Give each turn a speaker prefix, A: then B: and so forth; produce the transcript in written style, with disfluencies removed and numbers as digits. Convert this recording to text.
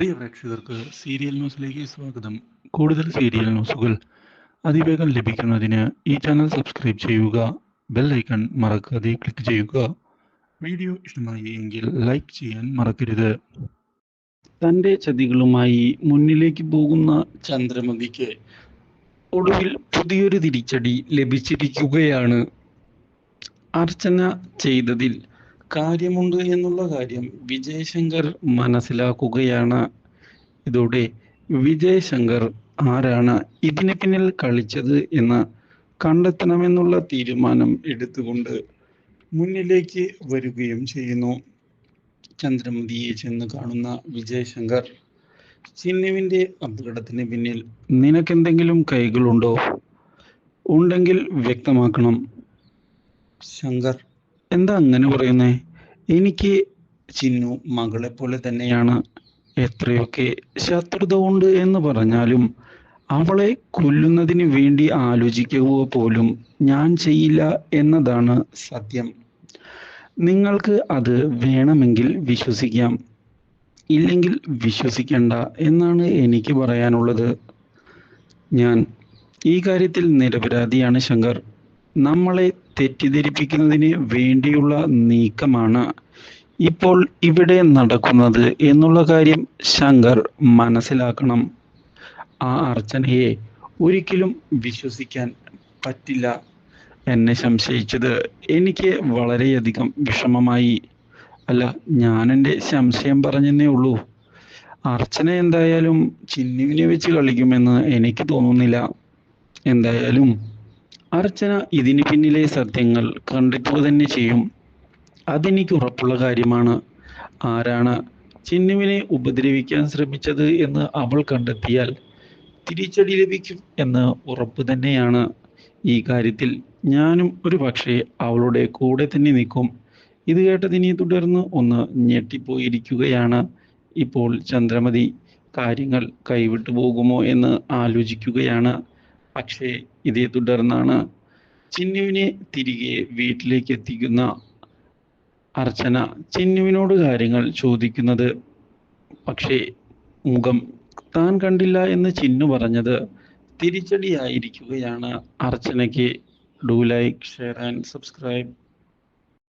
A: പ്രിയ പ്രേക്ഷകർക്ക് സീരിയൽ ന്യൂസിലേക്ക് സ്വാഗതം. കൂടുതൽ സീരിയൽ ന്യൂസുകൾ അതിവേഗം ലഭിക്കുന്നതിന് ഈ ചാനൽ സബ്സ്ക്രൈബ് ചെയ്യുക. ബെൽ ഐക്കൺ മറക്കാതെ ക്ലിക്ക് ചെയ്യുക. വീഡിയോ ഇഷ്ടമായി എങ്കിൽ ലൈക്ക് ചെയ്യാൻ മറക്കരുത്. തൻ്റെ ചതികളുമായി മുന്നിലേക്ക് പോകുന്ന ചന്ദ്രമതിക്ക് ഒടുവിൽ പുതിയൊരു തിരിച്ചടി ലഭിച്ചിരിക്കുകയാണ്. അർച്ചന ചെയ്തതിൽ കാര്യമുണ്ട് എന്നുള്ള കാര്യം വിജയ് ശങ്കർ മനസ്സിലാക്കുകയാണ്. ഇതോടെ വിജയ് ശങ്കർ ആരാണ് ഇതിന് പിന്നിൽ കളിച്ചത് എന്ന് കണ്ടെത്തണമെന്നുള്ള തീരുമാനം എടുത്തുകൊണ്ട് മുന്നിലേക്ക് വരികയും ചെയ്യുന്നു. ചന്ദ്രമതിയെ ചെന്ന് കാണുന്ന വിജയ് ശങ്കർ, ചിന്നുവിൻ്റെ അപകടത്തിന് പിന്നിൽ നിനക്കെന്തെങ്കിലും കൈകളുണ്ടോ? ഉണ്ടെങ്കിൽ വ്യക്തമാക്കണം. ശങ്കർ, എന്താ അങ്ങനെ പറയുന്നേ? എനിക്ക് ചിന്നു മകളെ പോലെ തന്നെയാണ്. എത്രയൊക്കെ ശത്രുത ഉണ്ട് എന്ന് പറഞ്ഞാലും അവളെ കൊല്ലുന്നതിന് വേണ്ടി ആലോചിക്കുക പോലും ഞാൻ ചെയ്യില്ല എന്നതാണ് സത്യം. നിങ്ങൾക്ക് അത് വേണമെങ്കിൽ വിശ്വസിക്കാം, ഇല്ലെങ്കിൽ വിശ്വസിക്കണ്ട എന്നാണ് എനിക്ക് പറയാനുള്ളത്. ഞാൻ ഈ കാര്യത്തിൽ നിരപരാധിയാണ് ശങ്കർ. നമ്മളെ തെറ്റിദ്ധരിപ്പിക്കുന്നതിന് വേണ്ടിയുള്ള നീക്കമാണ് ഇപ്പോൾ ഇവിടെ നടക്കുന്നത് എന്നുള്ള കാര്യം ശങ്കർ മനസ്സിലാക്കണം. ആ അർച്ചനയെ ഒരിക്കലും വിശ്വസിക്കാൻ പറ്റില്ല. എന്നെ സംശയിച്ചത് എനിക്ക് വളരെയധികം വിഷമമായി. അല്ല, ഞാൻ എൻ്റെ സംശയം പറഞ്ഞെന്നേ ഉള്ളൂ. അർച്ചന എന്തായാലും ചിന്നുവിനെ വെച്ച് കളിക്കുമെന്ന് എനിക്ക് തോന്നുന്നില്ല. എന്തായാലും അർച്ചന ഇതിന് പിന്നിലെ സത്യങ്ങൾ കണ്ടെത്തുക തന്നെ ചെയ്യും. അതെനിക്ക് ഉറപ്പുള്ള കാര്യമാണ്. ആരാണ് ചിന്നുവിനെ ഉപദ്രവിക്കാൻ ശ്രമിച്ചത് എന്ന് അവൾ കണ്ടെത്തിയാൽ തിരിച്ചടി ലഭിക്കും എന്ന് ഉറപ്പ് തന്നെയാണ്. ഈ കാര്യത്തിൽ ഞാനും ഒരു പക്ഷേ അവളുടെ കൂടെ തന്നെ നിൽക്കും. ഇത് കേട്ടതിനെ തുടർന്ന് ഒന്ന് ഞെട്ടിപ്പോയിരിക്കുകയാണ് ഇപ്പോൾ ചന്ദ്രമതി. കാര്യങ്ങൾ കൈവിട്ടു പോകുമോ എന്ന് ആലോചിക്കുകയാണ്. പക്ഷേ ഇതേ തുടർന്നാണ് ചിന്നുവിനെ തിരികെ വീട്ടിലേക്ക് എത്തിക്കുന്ന അർച്ചന ചിന്നുവിനോട് കാര്യങ്ങൾ ചോദിക്കുന്നത്. പക്ഷേ മുഖം താൻ കണ്ടില്ല എന്ന് ചിന്നു പറഞ്ഞത് തിരിച്ചടിയായിരിക്കുകയാണ് അർച്ചനയ്ക്ക്. Do like, share and subscribe.